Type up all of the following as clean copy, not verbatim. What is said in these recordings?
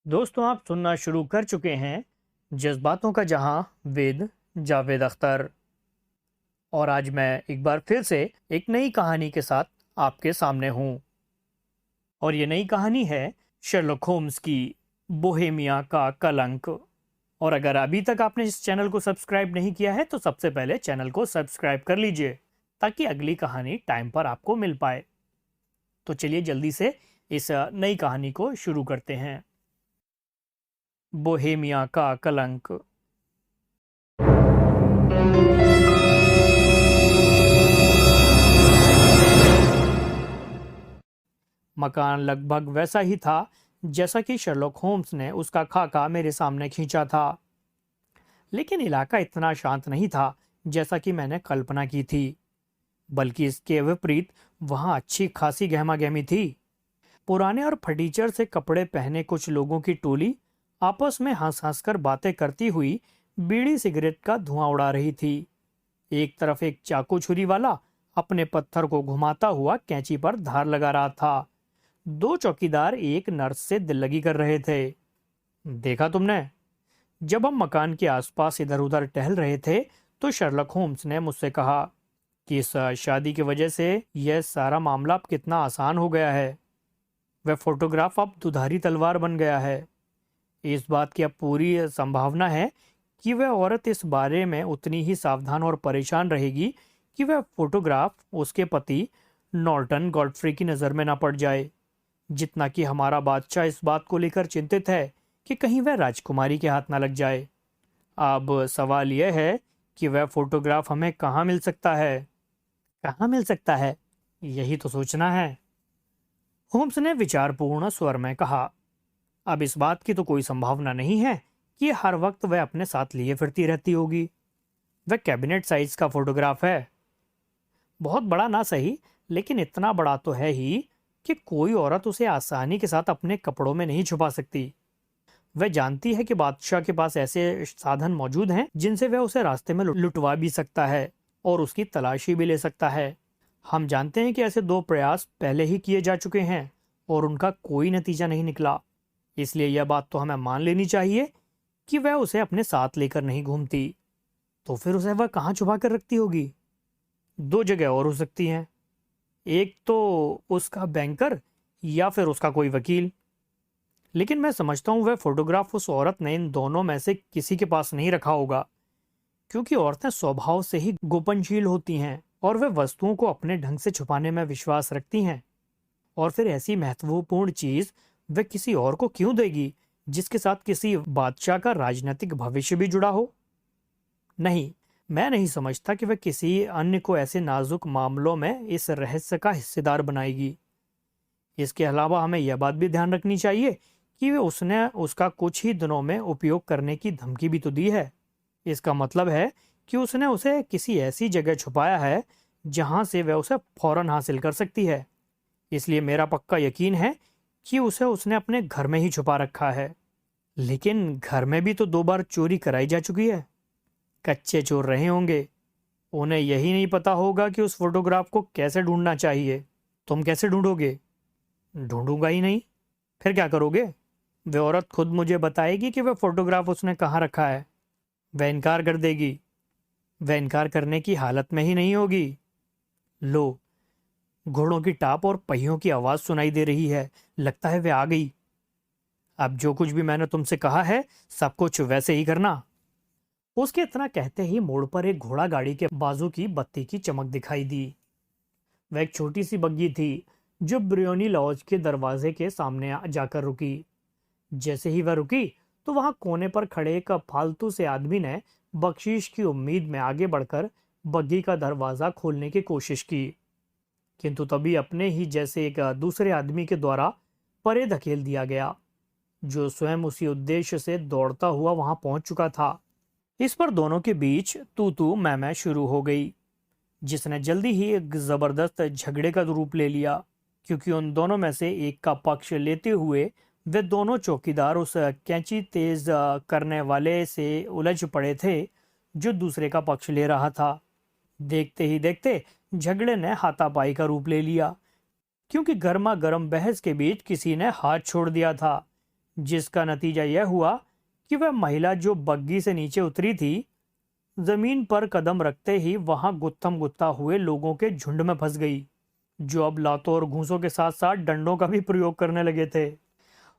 दोस्तों, आप सुनना शुरू कर चुके हैं जज्बातों का जहां विद जावेद अख्तर। और आज मैं एक बार फिर से एक नई कहानी के साथ आपके सामने हूं। और ये नई कहानी है शर्लक होम्स की बोहेमिया का कलंक। और अगर अभी तक आपने इस चैनल को सब्सक्राइब नहीं किया है तो सबसे पहले चैनल को सब्सक्राइब कर लीजिए ताकि अगली कहानी टाइम पर आपको मिल पाए। तो चलिए जल्दी से इस नई कहानी को शुरू करते हैं। बोहेमिया का कलंक। मकान लगभग वैसा ही था जैसा कि शर्लक होम्स ने उसका खाका मेरे सामने खींचा था, लेकिन इलाका इतना शांत नहीं था जैसा कि मैंने कल्पना की थी, बल्कि इसके विपरीत वहां अच्छी खासी गहमागहमी थी। पुराने और फटीचर से कपड़े पहने कुछ लोगों की टोली आपस में हंस हंस कर बातें करती हुई बीड़ी सिगरेट का धुआं उड़ा रही थी। एक तरफ एक चाकू छुरी वाला अपने पत्थर को घुमाता हुआ कैंची पर धार लगा रहा था। दो चौकीदार एक नर्स से दिल लगी कर रहे थे। देखा तुमने? जब हम मकान के आसपास इधर उधर टहल रहे थे तो शर्लक होम्स ने मुझसे कहा कि इस शादी की वजह से यह सारा मामला अब कितना आसान हो गया है। वह फोटोग्राफ अब दुधारी तलवार बन गया है। इस बात की अब पूरी संभावना है कि वह औरत इस बारे में उतनी ही सावधान और परेशान रहेगी कि वह फोटोग्राफ उसके पति नॉर्टन गॉडफ्री की नज़र में ना पड़ जाए, जितना कि हमारा बादशाह इस बात को लेकर चिंतित है कि कहीं वह राजकुमारी के हाथ ना लग जाए। अब सवाल यह है कि वह फोटोग्राफ हमें कहाँ मिल सकता है? कहाँ मिल सकता है, यही तो सोचना है। होम्स ने विचारपूर्ण स्वर में कहा। अब इस बात की तो कोई संभावना नहीं है कि हर वक्त वह अपने साथ लिए फिरती रहती होगी। वह कैबिनेट साइज का फोटोग्राफ है। बहुत बड़ा ना सही, लेकिन इतना बड़ा तो है ही कि कोई औरत उसे आसानी के साथ अपने कपड़ों में नहीं छुपा सकती। वह जानती है कि बादशाह के पास ऐसे साधन मौजूद हैं जिनसे वह उसे रास्ते में लुटवा भी सकता है और उसकी तलाशी भी ले सकता है। हम जानते हैं कि ऐसे दो प्रयास पहले ही किए जा चुके हैं और उनका कोई नतीजा नहीं निकला। इसलिए यह बात तो हमें मान लेनी चाहिए कि वह उसे अपने साथ लेकर नहीं घूमती। तो फिर उसे वह कहाँ छुपा कर रखती होगी? दो जगह और हो सकती हैं। एक तो उसका बैंकर या फिर उसका कोई वकील। लेकिन मैं समझता हूँ वह फोटोग्राफ उस औरत ने इन दोनों में से किसी के पास नहीं रखा होगा, क्योंकि औरतें स्वभाव से ही गोपनशील होती हैं और वे वस्तुओं को अपने ढंग से छुपाने में विश्वास रखती हैं। और फिर ऐसी महत्वपूर्ण चीज वह किसी और को क्यों देगी जिसके साथ किसी बादशाह का राजनीतिक भविष्य भी जुड़ा हो? नहीं, मैं नहीं समझता कि वह किसी अन्य को ऐसे नाजुक मामलों में इस रहस्य का हिस्सेदार बनाएगी। इसके अलावा हमें यह बात भी ध्यान रखनी चाहिए कि वे उसने उसका कुछ ही दिनों में उपयोग करने की धमकी भी तो दी है। इसका मतलब है कि उसने उसे किसी ऐसी जगह छुपाया है जहां से वह उसे फौरन हासिल कर सकती है। इसलिए मेरा पक्का यकीन है कि उसे उसने अपने घर में ही छुपा रखा है। लेकिन घर में भी तो दो बार चोरी कराई जा चुकी है। कच्चे चोर रहे होंगे। उन्हें यही नहीं पता होगा कि उस फोटोग्राफ को कैसे ढूंढना चाहिए। तुम कैसे ढूंढोगे? ढूंढूंगा ही नहीं। फिर क्या करोगे? वह औरत खुद मुझे बताएगी कि वह फोटोग्राफ उसने कहाँ रखा है। वह इनकार कर देगी। वह इनकार करने की हालत में ही नहीं होगी। लो, घोड़ों की टाप और पहियों की आवाज सुनाई दे रही है। लगता है वह आ गई। अब जो कुछ भी मैंने तुमसे कहा है सब कुछ वैसे ही करना। उसके इतना कहते ही मोड़ पर एक घोड़ा गाड़ी के बाजू की बत्ती की चमक दिखाई दी। वह एक छोटी सी बग्गी थी जो ब्रियोनी लॉज के दरवाजे के सामने जाकर रुकी। जैसे ही वह रुकी तो वहां कोने पर खड़े एक फालतू से आदमी ने बख्शीश की उम्मीद में आगे बढ़कर बग्गी का दरवाजा खोलने की कोशिश की, किंतु तभी अपने ही जैसे एक दूसरे आदमी के द्वारा परे धकेल दिया गया, जो स्वयं उसी उद्देश्य से दौड़ता हुआ वहां पहुंच चुका था। इस पर दोनों के बीच तू तू मैं शुरू हो गई, जिसने जल्दी ही एक जबरदस्त झगड़े का रूप ले लिया, क्योंकि उन दोनों में से एक का पक्ष लेते हुए वे दोनों चौकीदार उस कैंची तेज करने वाले से उलझ पड़े थे जो दूसरे का पक्ष ले रहा था। देखते ही देखते झगड़े ने हाथापाई का रूप ले लिया, क्योंकि गर्मा गर्म बहस के बीच किसी ने हाथ छोड़ दिया था, जिसका नतीजा यह हुआ कि वह महिला जो बग्गी से नीचे उतरी थी, जमीन पर कदम रखते ही वहां गुत्थम गुत्था हुए लोगों के झुंड में फंस गई, जो अब लातों और घूंसों के साथ साथ डंडों का भी प्रयोग करने लगे थे।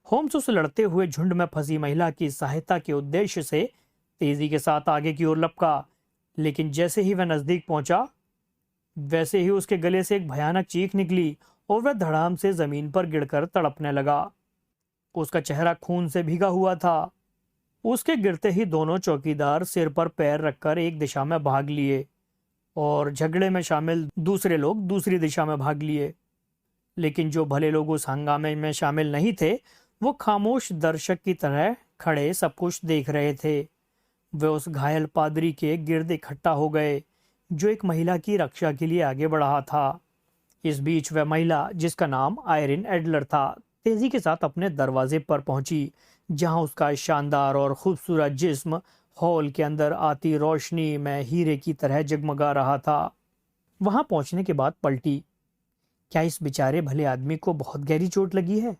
होम्स उस लड़ते हुए झुंड में फंसी महिला की सहायता के उद्देश्य से तेजी के साथ आगे की ओर लपका, लेकिन जैसे ही वह नजदीक पहुंचा, वैसे ही उसके गले से एक भयानक चीख निकली और वह धड़ाम से जमीन पर गिरकर तड़पने लगा। उसका चेहरा खून से भीगा हुआ था। उसके गिरते ही दोनों चौकीदार सिर पर पैर रखकर एक दिशा में भाग लिए और झगड़े में शामिल दूसरे लोग दूसरी दिशा में भाग लिए। लेकिन जो भले लोग उस हंगामे में शामिल नहीं थे, वो खामोश दर्शक की तरह खड़े सब कुछ देख रहे थे। वे उस घायल पादरी के गिर्द इकट्ठा हो गए, जो एक महिला की रक्षा के लिए आगे बढ़ रहा था। इस बीच वह महिला, जिसका नाम आयरिन एडलर था, तेजी के साथ अपने दरवाजे पर पहुंची, जहां उसका शानदार और खूबसूरत जिस्म हॉल के अंदर आती रोशनी में हीरे की तरह जगमगा रहा था। वहां पहुंचने के बाद पलटी। क्या इस बेचारे भले आदमी को बहुत गहरी चोट लगी है?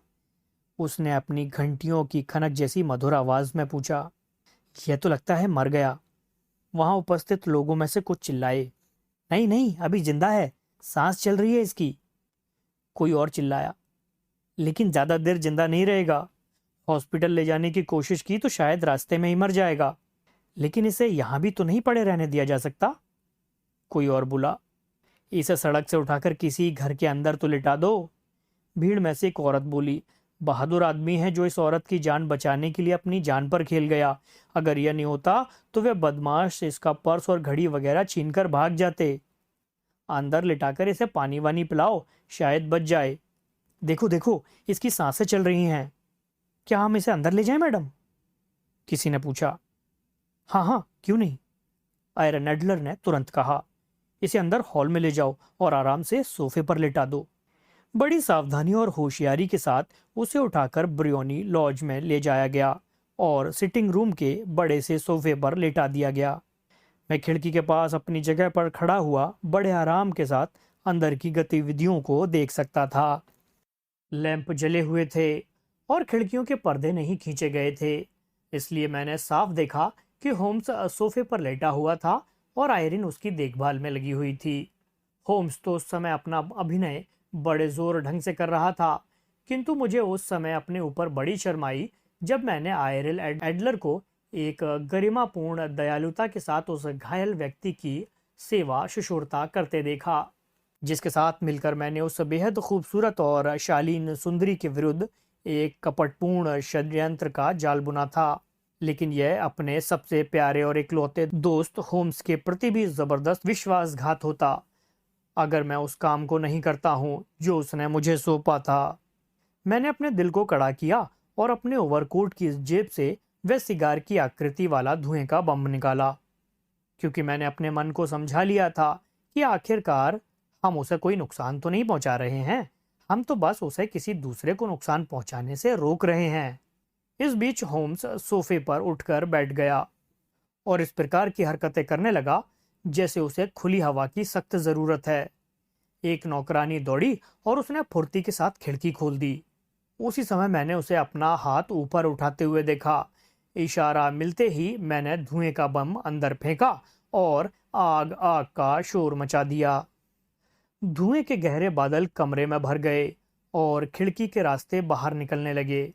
उसने अपनी घंटियों की खनक जैसी मधुर आवाज में पूछा। यह तो लगता है मर गया। वहां उपस्थित लोगों में से कुछ चिल्लाए। नहीं नहीं, अभी जिंदा है, सांस चल रही है इसकी। कोई और चिल्लाया। लेकिन ज्यादा देर जिंदा नहीं रहेगा। हॉस्पिटल ले जाने की कोशिश की तो शायद रास्ते में ही मर जाएगा। लेकिन इसे यहां भी तो नहीं पड़े रहने दिया जा सकता। कोई और बोला। इसे सड़क से उठाकर किसी घर के अंदर तो लिटा दो। भीड़ में से एक औरत बोली। बहादुर आदमी है जो इस औरत की जान बचाने के लिए अपनी जान पर खेल गया। अगर यह नहीं होता तो वे बदमाश इसका पर्स और घड़ी वगैरह छीनकर भाग जाते। अंदर लिटाकर इसे पानी वानी पिलाओ, शायद बच जाए। देखो देखो, इसकी सांसें चल रही हैं। क्या हम इसे अंदर ले जाएं मैडम? किसी ने पूछा। हाँ हाँ, क्यों नहीं, आयरन एडलर ने तुरंत कहा। इसे अंदर हॉल में ले जाओ और आराम से सोफे पर लेटा दो। बड़ी सावधानी और होशियारी के साथ उसे उठाकर ब्रियोनी लॉज में ले जाया गया और सिटिंग रूम के बड़े से सोफे पर लेटा दिया गया। मैं खिड़की के पास अपनी जगह पर खड़ा हुआ बड़े आराम के साथ अंदर की गतिविधियों को देख सकता था। लैंप जले हुए थे और खिड़कियों के पर्दे नहीं खींचे गए थे, इसलिए मैंने साफ देखा कि होम्स सोफे पर लेटा हुआ था और आयरिन उसकी देखभाल में लगी हुई थी। होम्स तो उस समय अपना अभिनय बड़े जोर ढंग से कर रहा था, किंतु मुझे उस समय अपने ऊपर बड़ी शर्म आई जब मैंने आयरिन एडलर को एक गरिमापूर्ण दयालुता के साथ उस घायल व्यक्ति की सेवा शुश्रूषा करते देखा, जिसके साथ मिलकर मैंने उस बेहद खूबसूरत और शालीन सुंदरी के विरुद्ध एक कपटपूर्ण षड्यंत्र का जाल बुना था। लेकिन यह अपने सबसे प्यारे और इकलौते दोस्त होम्स के प्रति भी जबरदस्त विश्वासघात होता, अगर मैं उस काम को नहीं करता हूं जो उसने मुझे सौंपा था। मैंने अपने दिल को कड़ा किया और अपने ओवरकोट की जेब से वह सिगार की आकृति वाला धुएं का बम निकाला, क्योंकि मैंने अपने मन को समझा लिया था कि आखिरकार हम उसे कोई नुकसान तो नहीं पहुंचा रहे हैं, हम तो बस उसे किसी दूसरे को नुकसान पहुंचाने से रोक रहे हैं। इस बीच होम्स सोफे पर उठकर बैठ गया और इस प्रकार की हरकतें करने लगा जैसे उसे खुली हवा की सख्त जरूरत है। एक नौकरानी दौड़ी और उसने फुर्ती के साथ खिड़की खोल दी। उसी समय मैंने उसे अपना हाथ ऊपर उठाते हुए देखा। इशारा मिलते ही मैंने धुएं का बम अंदर फेंका और आग आग का शोर मचा दिया। धुएं के गहरे बादल कमरे में भर गए और खिड़की के रास्ते बाहर निकलने लगे।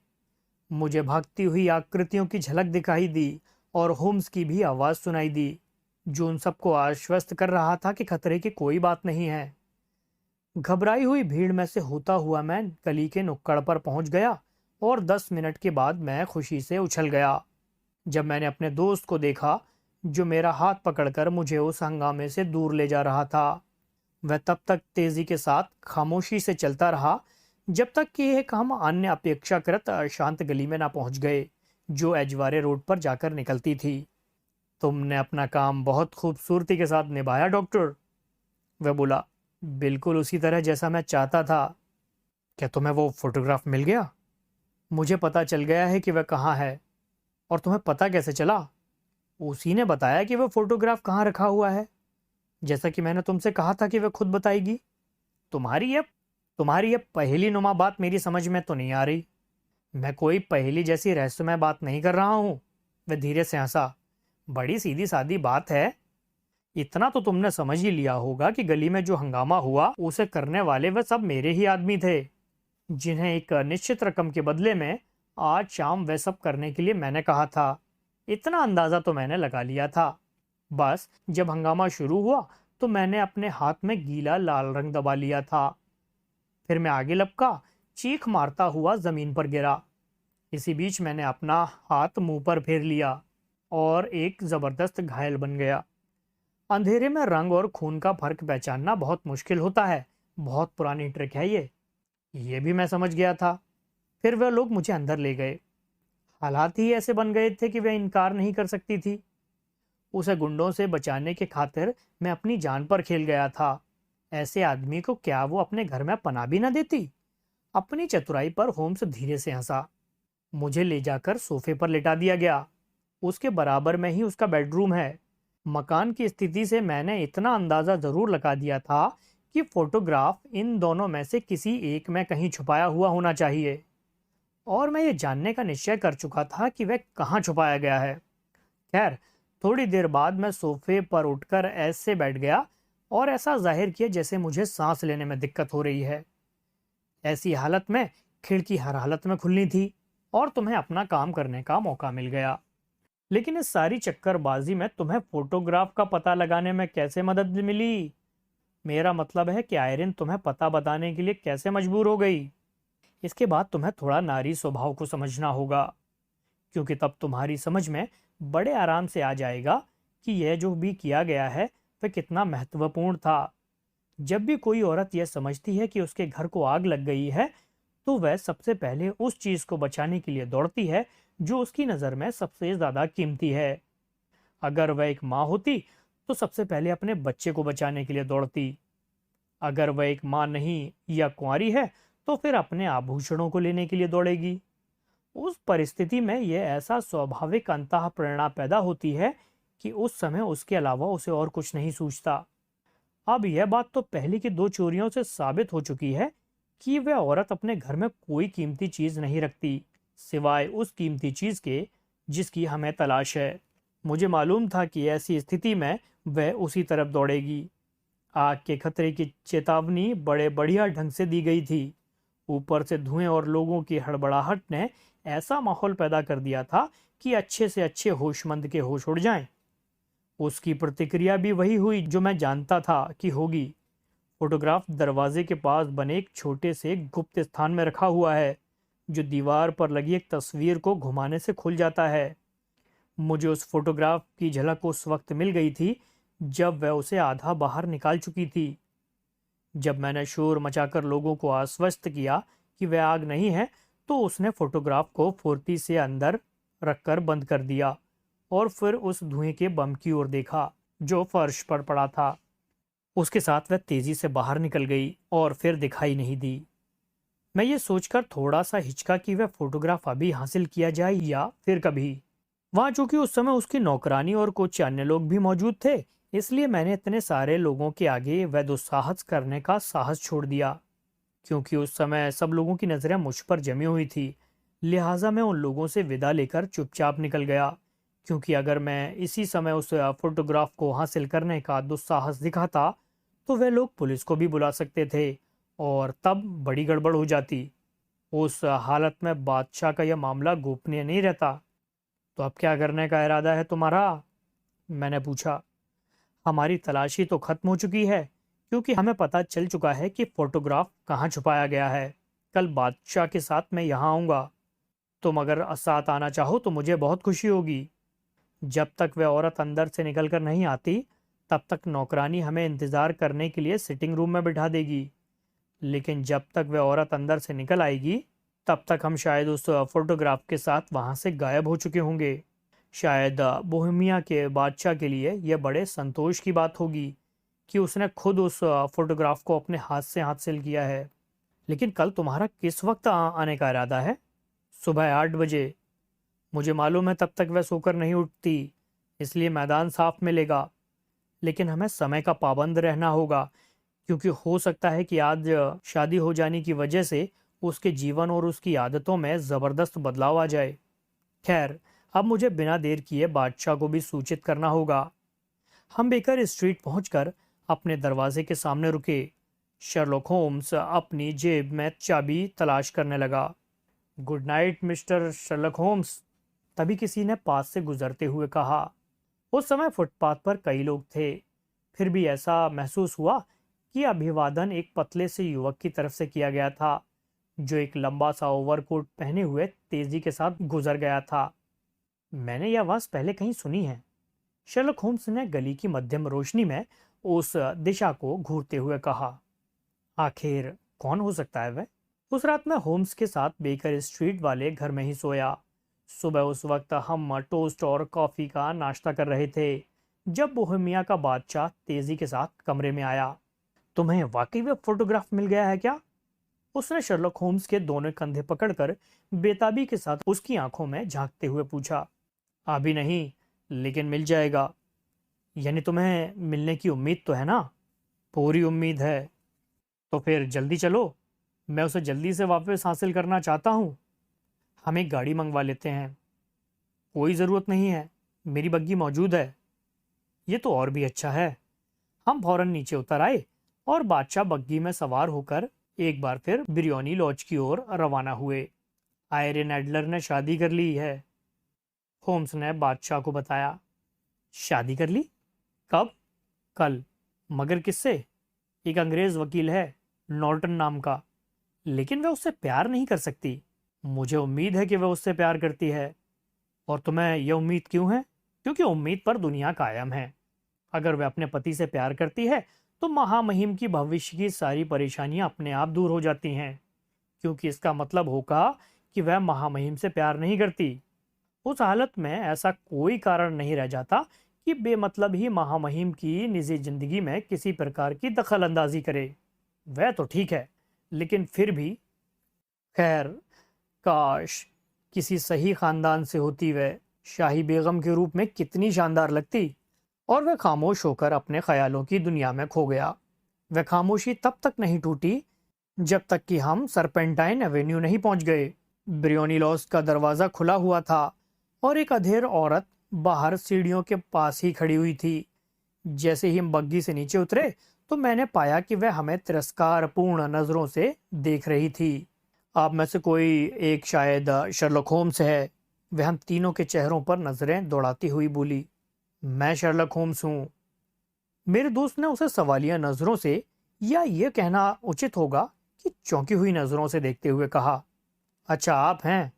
मुझे भागती हुई आकृतियों की झलक दिखाई दी और होम्स की भी आवाज सुनाई दी, जो उन सबको आश्वस्त कर रहा था कि खतरे की कोई बात नहीं है। घबराई हुई भीड़ में से होता हुआ मैं गली के नुक्कड़ पर पहुंच गया और 10 मिनट के बाद मैं खुशी से उछल गया जब मैंने अपने दोस्त को देखा, जो मेरा हाथ पकड़कर मुझे उस हंगामे से दूर ले जा रहा था। वह तब तक तेजी के साथ खामोशी से चलता रहा जब तक कि एक हम अन्य अपेक्षाकृत शांत गली में ना पहुंच गए, जो एजवारे रोड पर जाकर निकलती थी। तुमने अपना काम बहुत खूबसूरती के साथ निभाया डॉक्टर, वह बोला। बिल्कुल उसी तरह जैसा मैं चाहता था। क्या तुम्हें वो फोटोग्राफ मिल गया? मुझे पता चल गया है कि वह कहाँ है। और तुम्हें पता कैसे चला? उसी ने बताया कि वह फोटोग्राफ कहाँ रखा हुआ है, जैसा कि मैंने तुमसे कहा था कि वह खुद बताएगी। तुम्हारी यह पहेली नुमा बात मेरी समझ में तो नहीं आ रही। मैं कोई पहेली जैसी रहस्यमय बात नहीं कर रहा हूँ। वह धीरे से हंसा। बड़ी सीधी सादी बात है। इतना तो तुमने समझ ही लिया होगा कि गली में जो हंगामा हुआ उसे करने वाले वह सब मेरे ही आदमी थे, जिन्हें एक निश्चित रकम के बदले में आज शाम वह सब करने के लिए मैंने कहा था। इतना अंदाजा तो मैंने लगा लिया था। बस जब हंगामा शुरू हुआ तो मैंने अपने हाथ में गीला लाल रंग दबा लिया था। फिर मैं आगे लपका, चीख मारता हुआ जमीन पर गिरा। इसी बीच मैंने अपना हाथ मुंह पर फेर लिया और एक जबरदस्त घायल बन गया। अंधेरे में रंग और खून का फर्क पहचानना बहुत मुश्किल होता है। बहुत पुरानी ट्रिक है ये भी मैं समझ गया था। फिर वह लोग मुझे अंदर ले गए। हालात ही ऐसे बन गए थे कि वह इनकार नहीं कर सकती थी। उसे गुंडों से बचाने के खातिर मैं अपनी जान पर खेल गया था। ऐसे आदमी को क्या वो अपने घर में पनाह भी न देती? अपनी चतुराई पर होम्स धीरे से हंसा। मुझे ले जाकर सोफे पर लिटा दिया गया। उसके बराबर में ही उसका बेडरूम है। मकान की स्थिति से मैंने इतना अंदाजा जरूर लगा दिया था कि फोटोग्राफ इन दोनों में से किसी एक में कहीं छुपाया हुआ होना चाहिए, और मैं ये जानने का निश्चय कर चुका था कि वह कहाँ छुपाया गया है। खैर, थोड़ी देर बाद मैं सोफे पर उठकर ऐसे बैठ गया और ऐसा जाहिर किया जैसे मुझे सांस लेने में दिक्कत हो रही है। ऐसी हालत में खिड़की हर हालत में खुलनी थी और तुम्हें अपना काम करने का मौका मिल गया। लेकिन इस सारी चक्करबाजी में तुम्हें फोटोग्राफ का पता लगाने में कैसे मदद मिली? मेरा मतलब है कि आयरिन तुम्हें पता बताने के लिए कैसे मजबूर हो गई? इसके बाद तुम्हें थोड़ा नारी स्वभाव को समझना होगा, क्योंकि तब तुम्हारी समझ में बड़े आराम से आ जाएगा कि यह जो भी किया गया है वह कितना महत्वपूर्ण था। जब भी कोई औरत यह समझती है कि उसके घर को आग लग गई है, तो वह सबसे पहले उस चीज को बचाने के लिए दौड़ती है जो उसकी नज़र में सबसे ज्यादा कीमती है। अगर वह एक माँ होती तो सबसे पहले अपने बच्चे को बचाने के लिए दौड़ती। अगर वह एक माँ नहीं या कुंवारी है तो फिर अपने आभूषणों को लेने के लिए दौड़ेगी। उस परिस्थिति में यह ऐसा स्वाभाविक अंतः प्रेरणा पैदा होती है कि उस समय उसके अलावा उसे और कुछ नहीं सूझता। अब यह बात तो पहले की दो चोरियों से साबित हो चुकी है कि वह औरत अपने घर में कोई कीमती चीज नहीं रखती, सिवाय उस कीमती चीज के जिसकी हमें तलाश है। मुझे मालूम था कि ऐसी स्थिति में वह उसी तरफ दौड़ेगी। आग के खतरे की चेतावनी बड़े बढ़िया ढंग से दी गई थी। ऊपर से धुएं और लोगों की हड़बड़ाहट ने ऐसा माहौल पैदा कर दिया था कि अच्छे से अच्छे होशमंद के होश उड़ जाएं। उसकी प्रतिक्रिया भी वही हुई जो मैं जानता था कि होगी। फोटोग्राफ दरवाजे के पास बने एक छोटे से गुप्त स्थान में रखा हुआ है, जो दीवार पर लगी एक तस्वीर को घुमाने से खुल जाता है। मुझे उस फोटोग्राफ की झलक उस वक्त मिल गई थी जब वह उसे आधा बाहर निकाल चुकी थी। जब मैंने शोर मचाकर लोगों को आश्वस्त किया कि वह आग नहीं है, तो उसने फोटोग्राफ को फुर्ती से अंदर रखकर बंद कर दिया और फिर उस धुएं के बम की ओर देखा जो फर्श पर पड़ा था। उसके साथ वह तेजी से बाहर निकल गई और फिर दिखाई नहीं दी। मैं ये सोचकर थोड़ा सा हिचका कि वह फोटोग्राफ अभी हासिल किया जाए या फिर कभी। वहां चूंकि उस समय उसकी नौकरानी और कुछ अन्य लोग भी मौजूद थे, इसलिए मैंने इतने सारे लोगों के आगे वह दुस्साहस करने का साहस छोड़ दिया। क्योंकि उस समय सब लोगों की नजरें मुझ पर जमी हुई थी, लिहाजा मैं उन लोगों से विदा लेकर चुपचाप निकल गया। क्योंकि अगर मैं इसी समय उस फोटोग्राफ को हासिल करने का दुस्साहस दिखाता तो वे लोग पुलिस को भी बुला सकते थे और तब बड़ी गड़बड़ हो जाती। उस हालत में बादशाह का यह मामला गोपनीय नहीं रहता। तो अब क्या करने का इरादा है तुम्हारा? मैंने पूछा। हमारी तलाशी तो खत्म हो चुकी है, क्योंकि हमें पता चल चुका है कि फोटोग्राफ कहाँ छुपाया गया है। कल बादशाह के साथ मैं यहाँ आऊँगा। तुम अगर साथ आना चाहो तो मुझे बहुत खुशी होगी। जब तक वह औरत अंदर से निकल कर नहीं आती, तब तक नौकरानी हमें इंतजार करने के लिए सिटिंग रूम में बिठा देगी। लेकिन जब तक वह औरत अंदर से निकल आएगी, तब तक हम शायद उस फोटोग्राफ के साथ वहां से गायब हो चुके होंगे। शायद बोहेमिया के बादशाह के लिए यह बड़े संतोष की बात होगी कि उसने खुद उस फोटोग्राफ को अपने हाथ से हासिल किया है। लेकिन कल तुम्हारा किस वक्त आने का इरादा है? सुबह 8 बजे। मुझे मालूम है तब तक वह सोकर नहीं उठती, इसलिए मैदान साफ मिलेगा। लेकिन हमें समय का पाबंद रहना होगा, क्योंकि हो सकता है कि आज शादी हो जाने की वजह से उसके जीवन और उसकी आदतों में जबरदस्त बदलाव आ जाए। खैर, अब मुझे बिना देर किए बादशाह को भी सूचित करना होगा। हम बेकर स्ट्रीट पहुंचकर अपने दरवाजे के सामने रुके। शर्लॉक होम्स अपनी जेब में चाबी तलाश करने लगा। Good night mister Sherlock Holmes, तभी किसी ने पास से गुजरते हुए कहा। उस समय फुटपाथ पर कई लोग थे, फिर भी ऐसा महसूस हुआ कि अभिवादन एक पतले से युवक की तरफ से किया गया था, जो एक लंबा सा ओवरकोट पहने हुए तेजी के साथ गुजर गया था। मैंने यह आवाज पहले कहीं सुनी है, शर्लक होम्स ने गली की मध्यम रोशनी में उस दिशा को घूरते हुए कहा। आखिर कौन हो सकता है वह? उस रात मैं होम्स के साथ बेकर स्ट्रीट वाले घर में ही सोया। सुबह उस वक्त हम टोस्ट और कॉफी का नाश्ता कर रहे थे जब बोहेमिया का बादशाह तेजी के साथ कमरे में आया। तुम्हें वाकई में फोटोग्राफ मिल गया है क्या? उसने शर्लक होम्स के दोनों कंधे पकड़कर बेताबी के साथ उसकी आंखों में झांकते हुए पूछा। अभी नहीं, लेकिन मिल जाएगा। यानी तुम्हें मिलने की उम्मीद तो है ना? पूरी उम्मीद है। तो फिर जल्दी चलो, मैं उसे जल्दी से वापस हासिल करना चाहता हूँ। हम एक गाड़ी मंगवा लेते हैं। कोई ज़रूरत नहीं है, मेरी बग्गी मौजूद है। ये तो और भी अच्छा है। हम फौरन नीचे उतर आए और बादशाह बग्गी में सवार होकर एक बार फिर बिरयानी लॉज की ओर रवाना हुए। आयरन एडलर ने शादी कर ली है, होम्स ने बादशाह को बताया। शादी कर ली? कब? कल। मगर किससे? एक अंग्रेज वकील है, नॉर्टन नाम का। लेकिन वह उससे प्यार नहीं कर सकती। मुझे उम्मीद है कि वह उससे प्यार करती है। और तुम्हें यह उम्मीद क्यों है? क्योंकि उम्मीद पर दुनिया कायम है। अगर वह अपने पति से प्यार करती है तो महामहिम की भविष्य की सारी परेशानियां अपने आप दूर हो जाती हैं, क्योंकि इसका मतलब होगा कि वह महामहिम से प्यार नहीं करती। उस हालत में ऐसा कोई कारण नहीं रह जाता कि बेमतलब ही महामहिम की निजी जिंदगी में किसी प्रकार की दखल अंदाजी करे। वह तो ठीक है, लेकिन फिर भी। खैर, काश किसी सही खानदान से होती, वह शाही बेगम के रूप में कितनी शानदार लगती। और वह खामोश होकर अपने ख्यालों की दुनिया में खो गया। वह खामोशी तब तक नहीं टूटी जब तक कि हम सरपेंटाइन एवेन्यू नहीं पहुंच गए। ब्रियोनी लॉज का दरवाजा खुला हुआ था और एक अधेड़ औरत बाहर सीढ़ियों के पास ही खड़ी हुई थी। जैसे ही हम बग्गी से नीचे उतरे तो मैंने पाया कि वह हमें तिरस्कारपूर्ण नजरों से देख रही थी। आप में से कोई एक शायद शर्लक होम्स है, वह हम तीनों के चेहरों पर नजरें दौड़ाती हुई बोली। मैं शर्लक होम्स हूँ। मेरे दोस्त ने उसे सवालिया नजरों से, या यह कहना उचित होगा कि चौंकी हुई नजरों से देखते हुए कहा। अच्छा, आप हैं?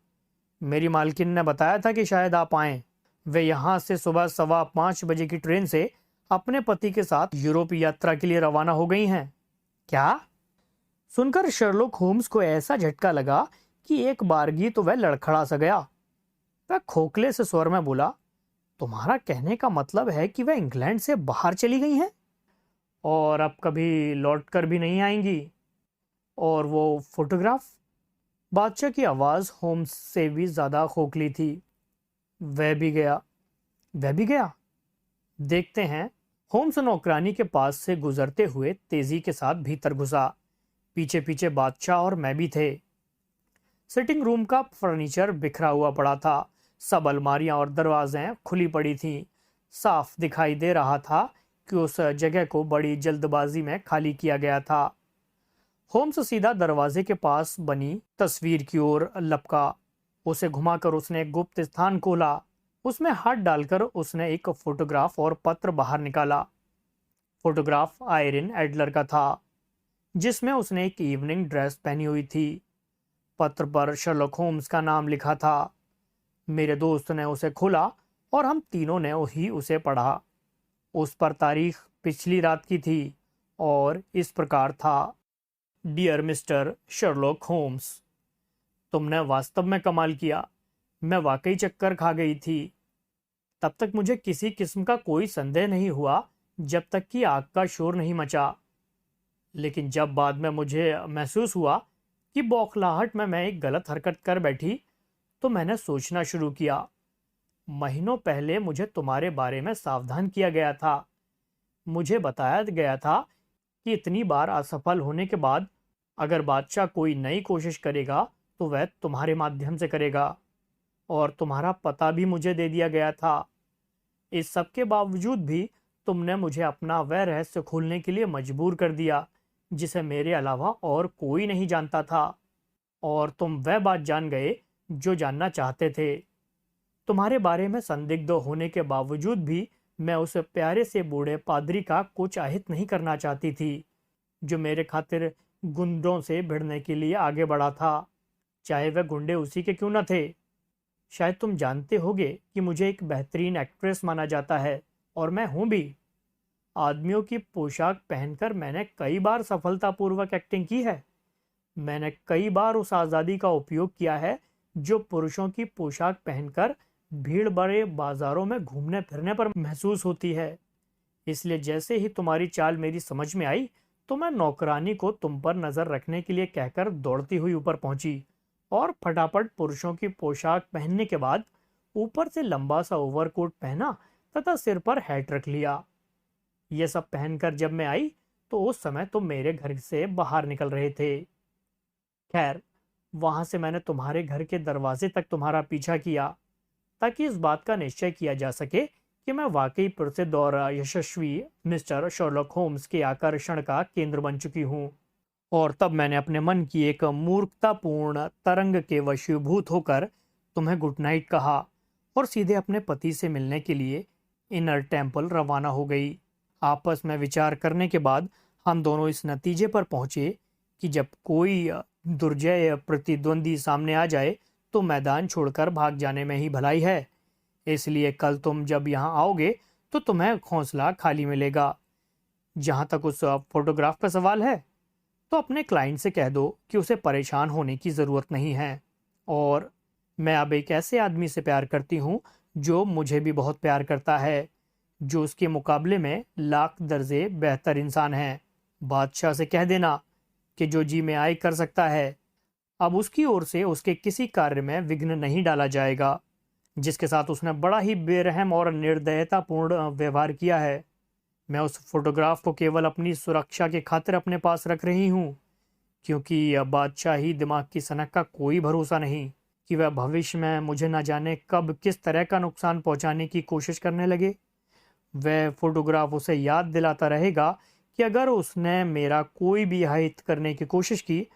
मेरी मालकिन ने बताया था कि शायद आप आएं। वे यहाँ से सुबह 5:15 की ट्रेन से अपने पति के साथ यूरोप यात्रा के लिए रवाना हो गई हैं। क्या? सुनकर शर्लक होम्स को ऐसा झटका लगा कि एक बारगी तो वह लड़खड़ा सा गया। वह खोखले से स्वर में बोला, तुम्हारा कहने का मतलब है कि वह इंग्लैंड से बाहर चली गई हैं और अब कभी लौट कर भी नहीं आएंगी? और वो फोटोग्राफ? बादशाह की आवाज होम्स से भी ज्यादा खोखली थी। वह भी गया। वह भी गया? देखते हैं। होम्स नौकरानी के पास से गुजरते हुए तेजी के साथ भीतर घुसा। पीछे पीछे बादशाह और मैं भी थे। सिटिंग रूम का फर्नीचर बिखरा हुआ पड़ा था। सब अलमारियां और दरवाजें खुली पड़ी थीं। साफ दिखाई दे रहा था कि उस जगह को बड़ी जल्दबाजी में खाली किया गया था। होम्स सीधा दरवाजे के पास बनी तस्वीर की ओर लपका। उसे घुमाकर उसने एक गुप्त स्थान खोला। उसमें हाथ डालकर उसने एक फोटोग्राफ और पत्र बाहर निकाला। फोटोग्राफ आयरन एडलर का था, जिसमें उसने एक इवनिंग ड्रेस पहनी हुई थी। पत्र पर शर्लक होम्स का नाम लिखा था। मेरे दोस्त ने उसे खोला और हम तीनों ने ही उसे पढ़ा। उस पर तारीख पिछली रात की थी और इस प्रकार था। डियर मिस्टर शर्लक होम्स, तुमने वास्तव में कमाल किया। मैं वाकई चक्कर खा गई थी। तब तक मुझे किसी किस्म का कोई संदेह नहीं हुआ जब तक कि आग का शोर नहीं मचा। लेकिन जब बाद में मुझे महसूस हुआ कि बौखलाहट में मैं एक गलत हरकत कर बैठी, तो मैंने सोचना शुरू किया। महीनों पहले मुझे तुम्हारे बारे में सावधान किया गया था। मुझे बताया गया था कि इतनी बार असफल होने के बाद अगर बादशाह कोई नई कोशिश करेगा तो वह तुम्हारे माध्यम से करेगा, और तुम्हारा पता भी मुझे दे दिया गया था। इस सब के बावजूद भी तुमने मुझे अपना वह रहस्य खोलने के लिए मजबूर कर दिया जिसे मेरे अलावा और कोई नहीं जानता था, और तुम वह बात जान गए जो जानना चाहते थे। तुम्हारे बारे में संदिग्ध होने के बावजूद भी मैं उस प्यारे से बूढ़े पादरी का कुछ अहित नहीं करना चाहती थी, जो मेरे खातिर गुंडों से भिड़ने के लिए आगे बढ़ा था, चाहे वह गुंडे उसी के क्यों न थे। शायद तुम जानते होगे कि मुझे एक बेहतरीन एक्ट्रेस माना जाता है, और मैं हूं भी। आदमियों की पोशाक पहनकर मैंने कई बार सफलतापूर्वक एक्टिंग की है। मैंने कई बार उस आज़ादी का उपयोग किया है जो पुरुषों की पोशाक पहनकर भीड़ भरे बाजारों में घूमने फिरने पर महसूस होती है। इसलिए जैसे ही तुम्हारी चाल मेरी समझ में आई, तो मैं नौकरानी को तुम पर नजर रखने के लिए कहकर दौड़ती हुई ऊपर पहुंची, और फटाफट पुरुषों की पोशाक पहनने के बाद ऊपर से लंबा सा ओवरकोट पहना तथा सिर पर हैट रख लिया। यह सब पहनकर जब मैं आई तो उस समय तुम मेरे घर से बाहर निकल रहे थे। खैर, वहां से मैंने तुम्हारे घर के दरवाजे तक तुम्हारा पीछा किया, ताकि इस बात का निश्चय किया जा सके कि मैं वाकई प्रसिद्ध और यशस्वी मिस्टर शर्लॉक होम्स के आकर्षण का केंद्र बन चुकी हूँ। और तब मैंने अपने मन की एक मूर्खतापूर्ण तरंग के वशीभूत होकर तुम्हें गुड नाइट कहा और सीधे अपने पति से मिलने के लिए इनर टेम्पल रवाना हो गई। आपस में विचार करने के बाद हम दोनों इस नतीजे पर पहुंचे कि जब कोई दुर्जय प्रतिद्वंदी सामने आ जाए तो मैदान छोड़कर भाग जाने में ही भलाई है। इसलिए कल तुम जब यहाँ आओगे तो तुम्हें हौसला खाली मिलेगा। जहाँ तक उस फोटोग्राफ का सवाल है, तो अपने क्लाइंट से कह दो कि उसे परेशान होने की ज़रूरत नहीं है, और मैं अब एक ऐसे आदमी से प्यार करती हूँ जो मुझे भी बहुत प्यार करता है, जो उसके मुकाबले में लाख दर्जे बेहतर इंसान है। बादशाह से कह देना कि जो जी में आए कर सकता है। अब उसकी ओर से उसके किसी कार्य में विघ्न नहीं डाला जाएगा जिसके साथ उसने बड़ा ही बेरहम और निर्दयतापूर्ण व्यवहार किया है। मैं उस फोटोग्राफ को केवल अपनी सुरक्षा के खातिर अपने पास रख रही हूँ, क्योंकि अब बादशाही दिमाग की सनक का कोई भरोसा नहीं कि वह भविष्य में मुझे न जाने कब किस तरह का नुकसान पहुंचाने की कोशिश करने लगे। वह फोटोग्राफ उसे याद दिलाता रहेगा कि अगर उसने मेरा कोई भी हित करने की कोशिश की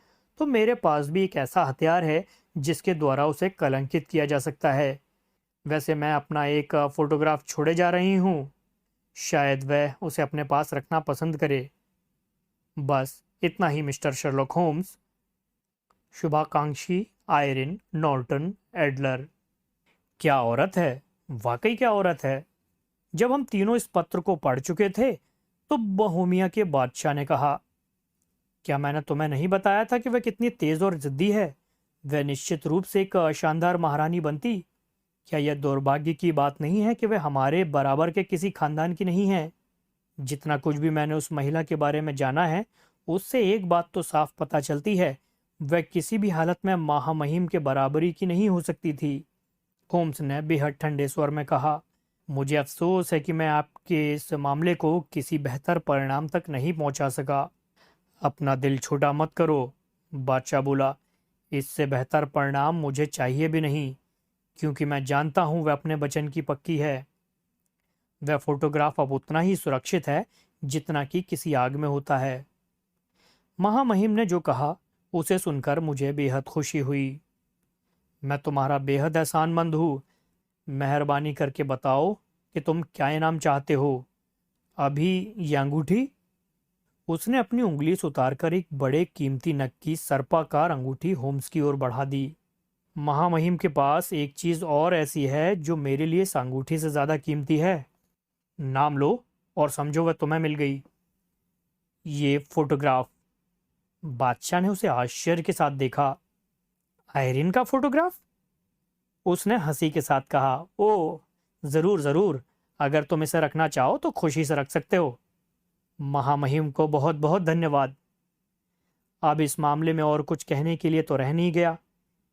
तो मेरे पास भी एक ऐसा हथियार है जिसके द्वारा उसे कलंकित किया जा सकता है। वैसे मैं अपना एक फोटोग्राफ छोड़े जा रही हूँ, शायद वह उसे अपने पास रखना पसंद करे। बस इतना ही मिस्टर शर्लॉक होम्स। शुभाकांक्षी आयरिन नॉर्टन एडलर। क्या औरत है, वाकई क्या औरत है। जब हम तीनों इस पत्र को पढ़ चुके थे तो बोहेमिया के बादशाह ने कहा, क्या मैंने तुम्हें नहीं बताया था कि वह कितनी तेज और जिद्दी है। वह निश्चित रूप से एक शानदार महारानी बनती। क्या यह दुर्भाग्य की बात नहीं है कि वह हमारे बराबर के किसी खानदान की नहीं है। जितना कुछ भी मैंने उस महिला के बारे में जाना है, उससे एक बात तो साफ पता चलती है, वह किसी भी हालत में महामहिम के बराबरी की नहीं हो सकती थी। होम्स ने बेहद ठंडे स्वर में कहा, मुझे अफसोस है कि मैं आपके इस मामले को किसी बेहतर परिणाम तक नहीं पहुंचा सका। अपना दिल छोटा मत करो, बादशाह बोला। इससे बेहतर परिणाम मुझे चाहिए भी नहीं, क्योंकि मैं जानता हूं वह अपने वचन की पक्की है। वह फोटोग्राफ अब उतना ही सुरक्षित है जितना कि किसी आग में होता है। महामहिम ने जो कहा उसे सुनकर मुझे बेहद खुशी हुई। मैं तुम्हारा बेहद एहसानमंद हूँ। मेहरबानी करके बताओ कि तुम क्या इनाम चाहते हो। अभी ये अंगूठी। उसने अपनी उंगली से उतारकर एक बड़े कीमती नग की सर्पाकार अंगूठी होम्स की ओर बढ़ा दी। महामहिम के पास एक चीज और ऐसी है जो मेरे लिए इस अंगूठी से ज्यादा कीमती है। नाम लो और समझो वह तुम्हें मिल गई। ये फोटोग्राफ। बादशाह ने उसे आश्चर्य के साथ देखा। आयरिन का फोटोग्राफ? उसने हंसी के साथ कहा, ओ जरूर जरूर, अगर तुम इसे रखना चाहो तो खुशी से रख सकते हो। महामहिम को बहुत बहुत धन्यवाद। अब इस मामले में और कुछ कहने के लिए तो रह नहीं गया,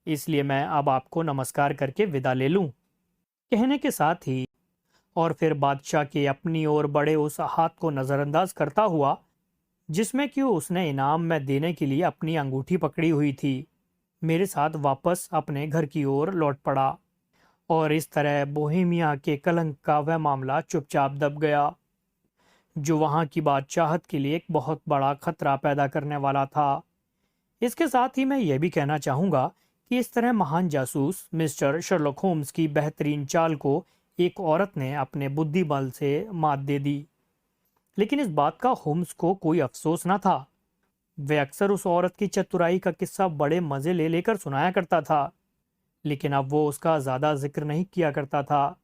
इसलिए मैं अब आपको नमस्कार करके विदा ले लूं। कहने के साथ ही और फिर बादशाह के अपनी ओर बड़े उस हाथ को नजरअंदाज करता हुआ जिसमें कि उसने इनाम में देने के लिए अपनी अंगूठी पकड़ी हुई थी, मेरे साथ वापस अपने घर की ओर लौट पड़ा। और इस तरह बोहेमिया के कलंक का वह मामला चुपचाप दब गया, जो वहां की बादशाहत के लिए एक बहुत बड़ा खतरा पैदा करने वाला था। इसके साथ ही मैं यह भी कहना चाहूंगा कि इस तरह महान जासूस मिस्टर शर्लॉक होम्स की बेहतरीन चाल को एक औरत ने अपने बुद्धि बल से मात दे दी। लेकिन इस बात का होम्स को कोई अफसोस ना था। वह अक्सर उस औरत की चतुराई का किस्सा बड़े मजे ले लेकर सुनाया करता था, लेकिन अब वो उसका ज्यादा जिक्र नहीं किया करता था।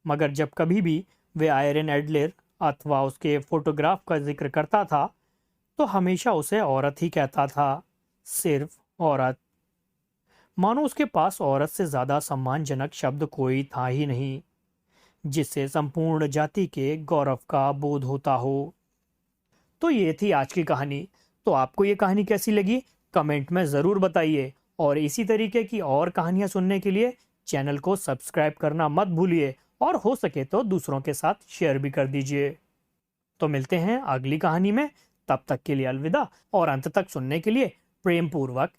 मगर जब कभी भी वे आयरन एडलर अथवा उसके फोटोग्राफ का जिक्र करता था, तो हमेशा उसे औरत ही कहता था, सिर्फ औरत। मानो उसके पास औरत से ज्यादा सम्मानजनक शब्द कोई था ही नहीं, जिससे संपूर्ण जाति के गौरव का बोध होता हो। तो ये थी आज की कहानी। तो आपको ये कहानी कैसी लगी, कमेंट में ज़रूर बताइए। और इसी तरीके की और कहानियाँ सुनने के लिए चैनल को सब्सक्राइब करना मत भूलिए, और हो सके तो दूसरों के साथ शेयर भी कर दीजिए। तो मिलते हैं अगली कहानी में, तब तक के लिए अलविदा। और अंत तक सुनने के लिए प्रेम पूर्वक